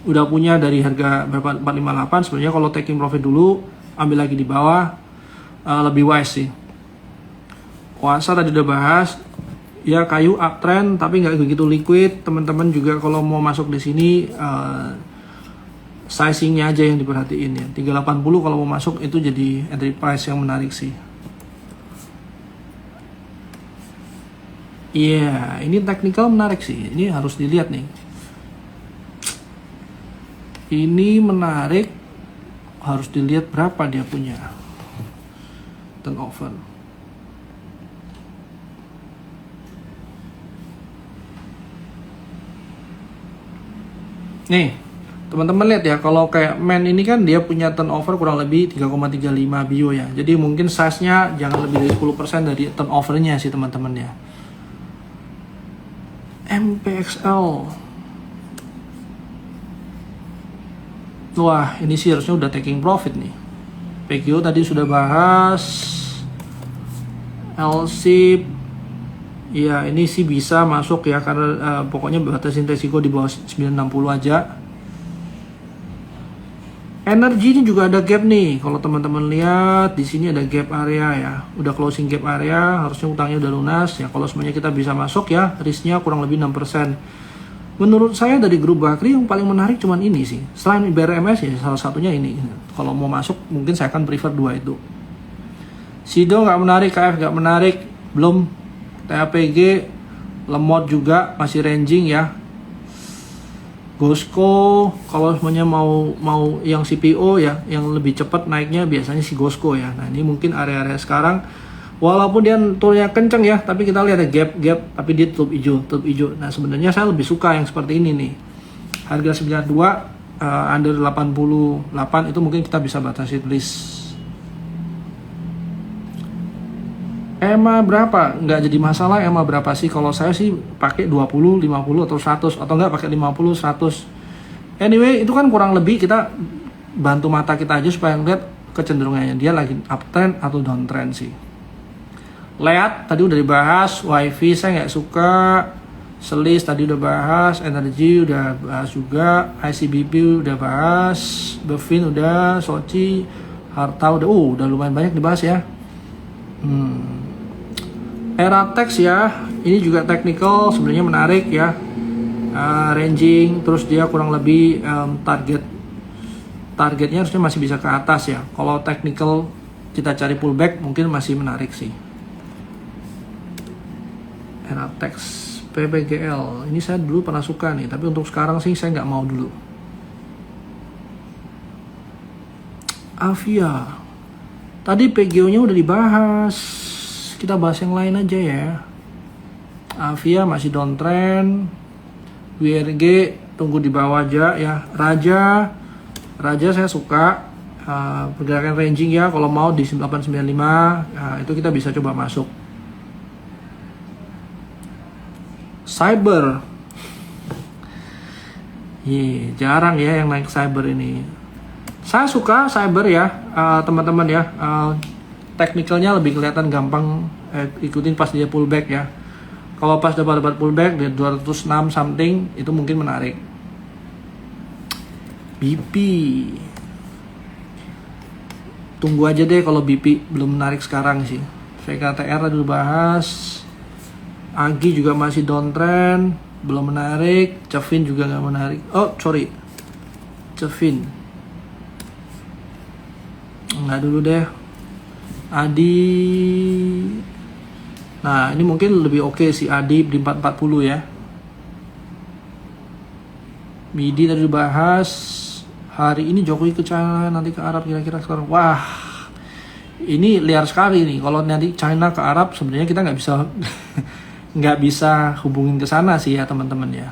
udah punya dari harga berapa 458, sebenarnya kalau taking profit dulu, ambil lagi di bawah, lebih wise sih. Wasa tadi udah bahas, ya kayu uptrend tapi nggak begitu liquid. Teman-teman juga kalau mau masuk di sini, sizingnya aja yang diperhatiin ya. 380 kalau mau masuk itu jadi entry price yang menarik sih. Iya, ini technical menarik sih. Ini harus dilihat nih. Ini menarik, harus dilihat berapa dia punya turnover. Nih, teman-teman lihat ya, kalau kayak Men ini kan dia punya turnover kurang lebih 3,35 bio ya. Jadi mungkin size-nya jangan lebih dari 10% dari turnover-nya sih teman-teman ya. MPXL. Wah, ini sih harusnya udah taking profit nih. PGO tadi sudah bahas. LSIP, ya ini sih bisa masuk ya, karena pokoknya batasin resiko di bawah 960 aja. Energi ini juga ada gap nih. Kalau teman-teman lihat di sini ada gap area ya. Udah closing gap area, harusnya utangnya udah lunas ya. Kalau semuanya kita bisa masuk ya, risknya kurang lebih 6%. Menurut saya dari grup Bakri yang paling menarik cuman ini sih. Selain BRMS ya salah satunya ini. Kalau mau masuk mungkin saya akan prefer dua itu. Sido nggak menarik, KF nggak menarik, belum. TAPG Lemot juga masih ranging ya. Gosco kalau semuanya mau yang CPO ya, yang lebih cepat naiknya biasanya si Gosco ya. Nah ini mungkin area-area sekarang walaupun dia turunnya kenceng ya, tapi kita lihat ada gap, tapi dia tutup hijau. Nah sebenarnya saya lebih suka yang seperti ini nih. Harga 92 under 88 itu mungkin kita bisa batasi list. EMA berapa? Nggak jadi masalah EMA berapa sih. Kalau saya sih pakai 20, 50 atau 100 atau nggak pakai 50, 100. Anyway, itu kan kurang lebih kita bantu mata kita aja supaya ngeliat kecenderungannya dia lagi uptrend atau downtrend sih. Lihat tadi udah dibahas, WiFi saya nggak suka, Selis tadi udah bahas, energi udah bahas juga, ICBP udah bahas, Bevin udah, Soci, Harta udah lumayan banyak dibahas ya. Eratex ya, ini juga technical sebenarnya menarik ya, ranging, terus dia kurang lebih targetnya harusnya masih bisa ke atas ya. Kalau technical kita cari pullback mungkin masih menarik sih. Eratex, PBGL, ini saya dulu pernah suka nih, tapi untuk sekarang sih saya nggak mau dulu. Avia, tadi PGO-nya udah dibahas. Kita bahas yang lain aja ya. Avia masih downtrend. WRG tunggu di bawah aja ya. Raja saya suka pergerakan ranging ya. Kalau mau di 895 itu kita bisa coba masuk. Cyber, jarang ya yang naik cyber ini. Saya suka cyber ya teman-teman ya. Teknikalnya lebih kelihatan gampang ikutin pas dia pullback ya. Kalau pas dapat pullback di 206 something itu mungkin menarik. BP, tunggu aja deh kalau BP belum menarik sekarang sih. VKTR dulu bahas. Agi juga masih downtrend, belum menarik. Cevin juga nggak menarik. Cevin nggak dulu deh. Adi, nah ini mungkin lebih oke sih Adi di 440 ya. Midi tadi dibahas. Hari ini Jokowi ke China, nanti ke Arab kira-kira sekarang. Wah, ini liar sekali nih. Kalau nanti China ke Arab sebenarnya kita nggak bisa nggak bisa hubungin ke sana sih ya teman-teman ya.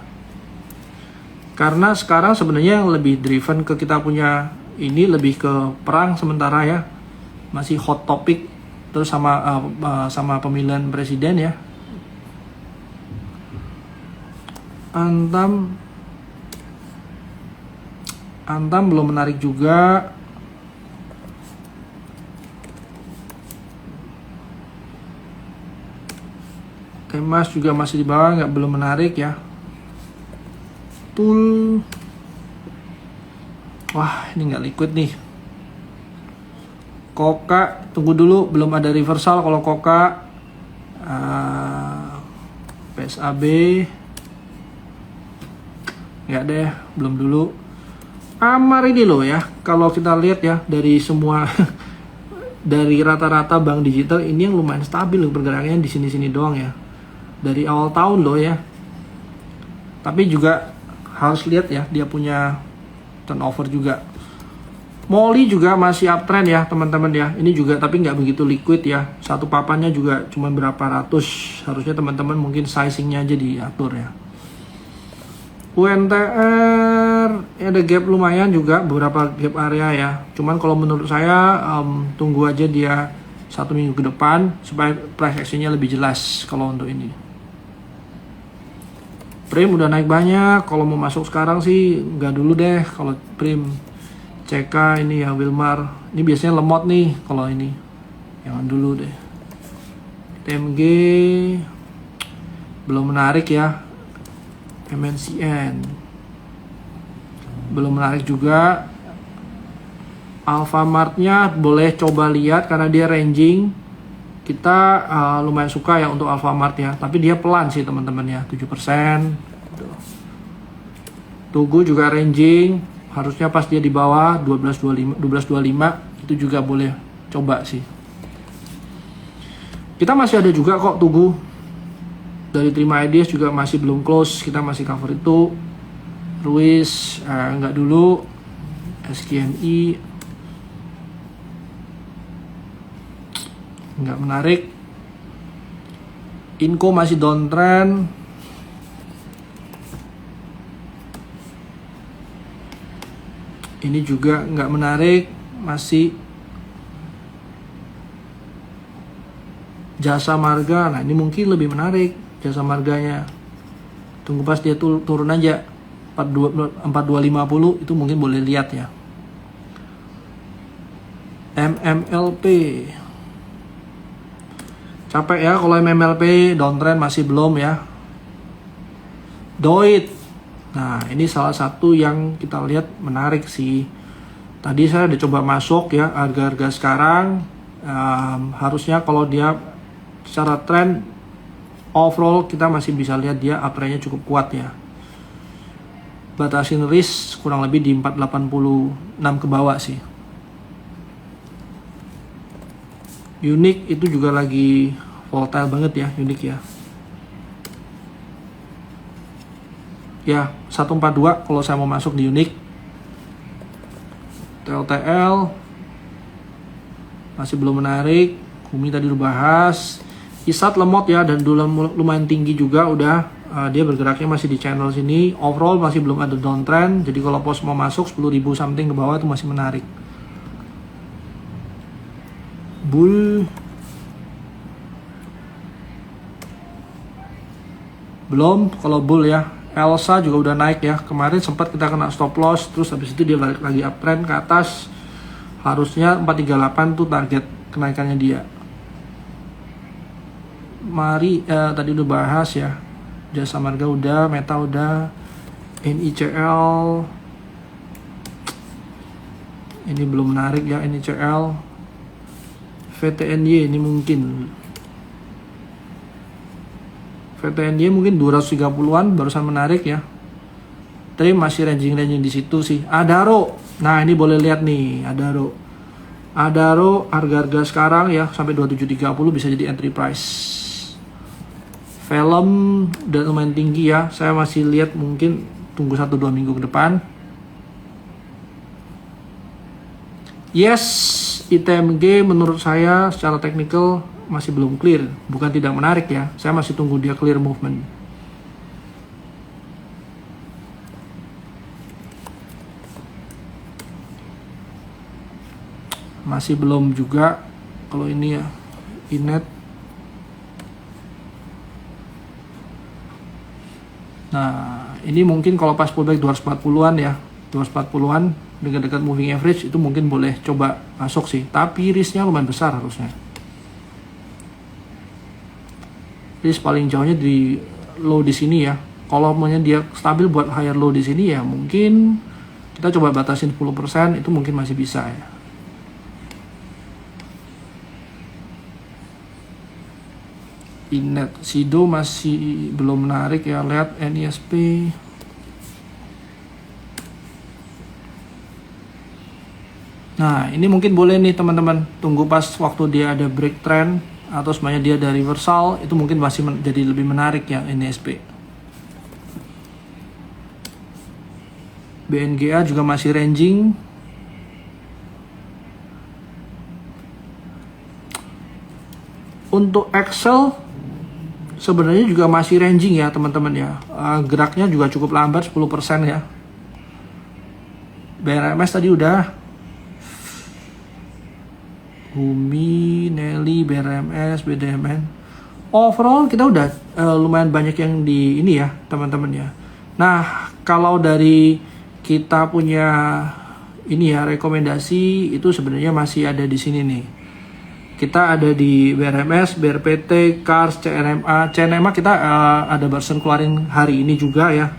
Karena sekarang sebenarnya yang lebih driven ke kita punya ini lebih ke perang sementara ya. Masih hot topic terus sama pemilihan presiden ya. Antam belum menarik juga. Temas juga masih di bawah, belum menarik ya. Tul, wah ini nggak liquid nih. Koka tunggu dulu, belum ada reversal kalau Koka. PSAB nggak deh, belum dulu. Amar ini loh ya, kalau kita lihat ya dari semua dari rata-rata bank digital ini yang lumayan stabil pergerakannya di sini-sini doang ya. Dari awal tahun loh ya. Tapi juga harus lihat ya, dia punya turnover juga. Molly juga masih uptrend ya teman-teman ya. Ini juga tapi nggak begitu liquid ya. Satu papannya juga cuma berapa ratus. Harusnya teman-teman mungkin sizingnya aja diatur ya. UNTR ada gap lumayan juga, beberapa gap area ya. Cuman kalau menurut saya tunggu aja dia 1 minggu ke depan supaya price action-nya lebih jelas kalau untuk ini. Prim udah naik banyak. Kalau mau masuk sekarang sih nggak dulu deh kalau Prim. CK ini ya Wilmar. Ini biasanya lemot nih kalau ini. Jangan dulu deh. TMG belum menarik ya. MNCN belum menarik juga. Alfamart-nya boleh coba lihat karena dia ranging. Kita lumayan suka ya untuk Alfamart ya. Tapi dia pelan sih teman-teman ya. 7%. Tugu juga ranging. Harusnya pas dia di bawah 12.25 itu juga boleh coba sih. Kita masih ada juga kok Tugu. Dari Terima Ideas juga masih belum close, kita masih cover itu. Ruiz enggak dulu. SKNI enggak menarik. Inco masih downtrend. Ini juga enggak menarik, masih. Jasa Marga, nah ini mungkin lebih menarik Jasa Marganya. Tunggu pas dia turun aja 4250 itu mungkin boleh lihat ya. MMLP capek ya kalau MMLP downtrend masih belum ya. Doit, nah ini salah satu yang kita lihat menarik sih. Tadi saya udah coba masuk ya, harga-harga sekarang harusnya kalau dia secara tren overall kita masih bisa lihat dia uptrendnya cukup kuat ya. Batasin risk kurang lebih di 486 ke bawah sih. Unique itu juga lagi volatile banget ya, Unique ya. Ya, 142 kalau saya mau masuk di Unique. TLTL masih belum menarik. Umi tadi udah bahas. Isat lemot ya, dan dulu lumayan tinggi juga udah. Dia bergeraknya masih di channel sini. Overall masih belum ada downtrend. Jadi kalau pos mau masuk 10.000 something ke bawah itu masih menarik. Bull belum, kalau bull ya. Elsa juga udah naik ya. Kemarin sempat kita kena stop loss, terus habis itu dia balik lagi uptrend ke atas. Harusnya 438 tuh target kenaikannya dia. Mari tadi udah bahas ya. Jasa Marga udah, Meta udah, NICL ini belum menarik ya. NICL, VTNY ini mungkin VTNY mungkin 230-an barusan menarik ya. Tapi masih ranging di situ sih. Adaro, nah ini boleh lihat nih Adaro harga-harga sekarang ya sampai 2730 bisa jadi entry price. Film udah lumayan tinggi ya. Saya masih lihat mungkin tunggu 1-2 minggu ke depan. Yes, ITMG menurut saya secara teknikal masih belum clear. Bukan tidak menarik ya. Saya masih tunggu dia clear movement. Masih belum juga kalau ini ya. Inet. Nah, ini mungkin kalau pas pullback 240-an ya. 240-an dekat-dekat moving average itu mungkin boleh coba masuk sih. Tapi risknya lumayan besar harusnya. Risk paling jauhnya di low di sini ya. Kalau maunya dia stabil buat higher low di sini ya mungkin kita coba batasin 10% itu mungkin masih bisa ya. Inet, Sido masih belum menarik ya. Lihat NISP. Nah, ini mungkin boleh nih teman-teman. Tunggu pas waktu dia ada break trend atau semuanya dia ada reversal, itu mungkin masih jadi lebih menarik ya NISP. BNGA juga masih ranging. Untuk Excel sebenarnya juga masih ranging ya teman-teman ya. Geraknya juga cukup lambat 10% ya. BRMS tadi udah. Bumi, Nelly, BRMS, BDMN. Overall kita udah lumayan banyak yang di ini ya teman-teman ya. Nah, kalau dari kita punya ini ya rekomendasi itu sebenarnya masih ada di sini nih. Kita ada di BRMS, BRPT, Cars, CNMA kita ada barusan keluarin hari ini juga ya.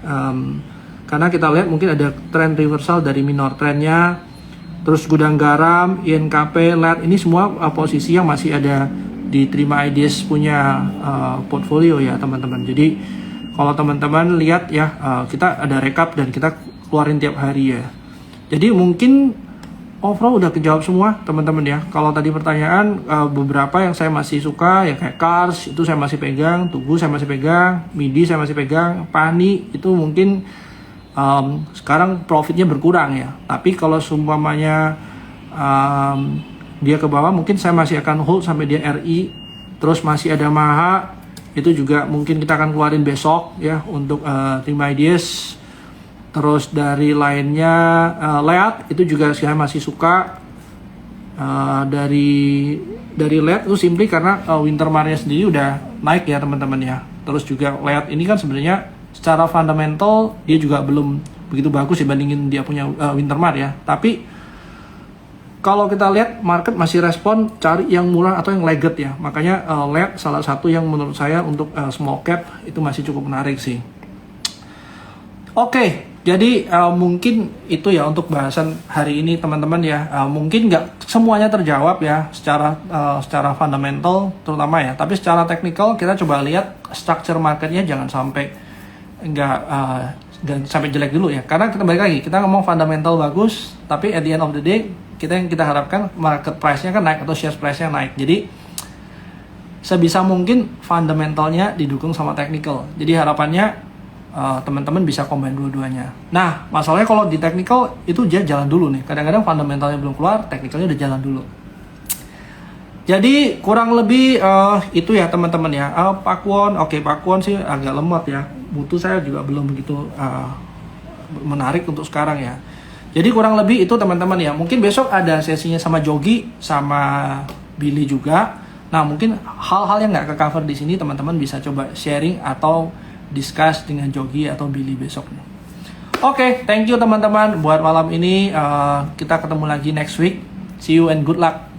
Karena kita lihat mungkin ada trend reversal dari minor trendnya. Terus Gudang Garam, INKP, LED, ini semua posisi yang masih ada di Terima Ideas punya portfolio ya teman-teman. Jadi kalau teman-teman lihat ya kita ada rekap dan kita keluarin tiap hari ya. Jadi mungkin overall udah kejawab semua teman-teman ya. Kalau tadi pertanyaan beberapa yang saya masih suka ya kayak Cars itu saya masih pegang, Tugu saya masih pegang, MIDI saya masih pegang, Pani itu mungkin sekarang profitnya berkurang ya. Tapi kalau seumpamanya dia ke bawah mungkin saya masih akan hold sampai dia RI. Terus masih ada Maha itu juga mungkin kita akan keluarin besok ya untuk Terima Ideas. Terus dari lainnya Leat itu juga saya masih suka. Dari Leat itu simply karena Wintermare sendiri udah naik ya teman-teman ya. Terus juga Leat ini kan sebenarnya secara fundamental dia juga belum begitu bagus dibandingin dia punya Wintermare ya. Tapi kalau kita lihat market masih respon cari yang murah atau yang lagged ya. Makanya Leat salah satu yang menurut saya untuk small cap itu masih cukup menarik sih. Oke, jadi mungkin itu ya untuk bahasan hari ini teman-teman ya. Mungkin nggak semuanya terjawab ya secara fundamental terutama ya. Tapi secara technical kita coba lihat structure marketnya jangan sampai nggak sampai jelek dulu ya. Karena kita balik lagi kita ngomong fundamental bagus, tapi at the end of the day yang kita harapkan market price-nya kan naik atau share price-nya naik. Jadi sebisa mungkin fundamentalnya didukung sama technical. Jadi harapannya teman-teman bisa combine dua-duanya. Nah, masalahnya kalau di technical itu dia jalan dulu nih. Kadang-kadang fundamentalnya belum keluar, technicalnya udah jalan dulu. Jadi kurang lebih itu ya teman-teman ya. Pakuwon, oke Pakuwon sih agak lemot ya. Mutu saya juga belum begitu menarik untuk sekarang ya. Jadi kurang lebih itu teman-teman ya. Mungkin besok ada sesinya sama Jogi, sama Billy juga. Nah mungkin hal-hal yang nggak ke-cover di sini teman-teman bisa coba sharing atau discuss dengan Jogi atau Billy besok. Oke, thank you teman-teman buat malam ini. Kita ketemu lagi next week. See you and good luck.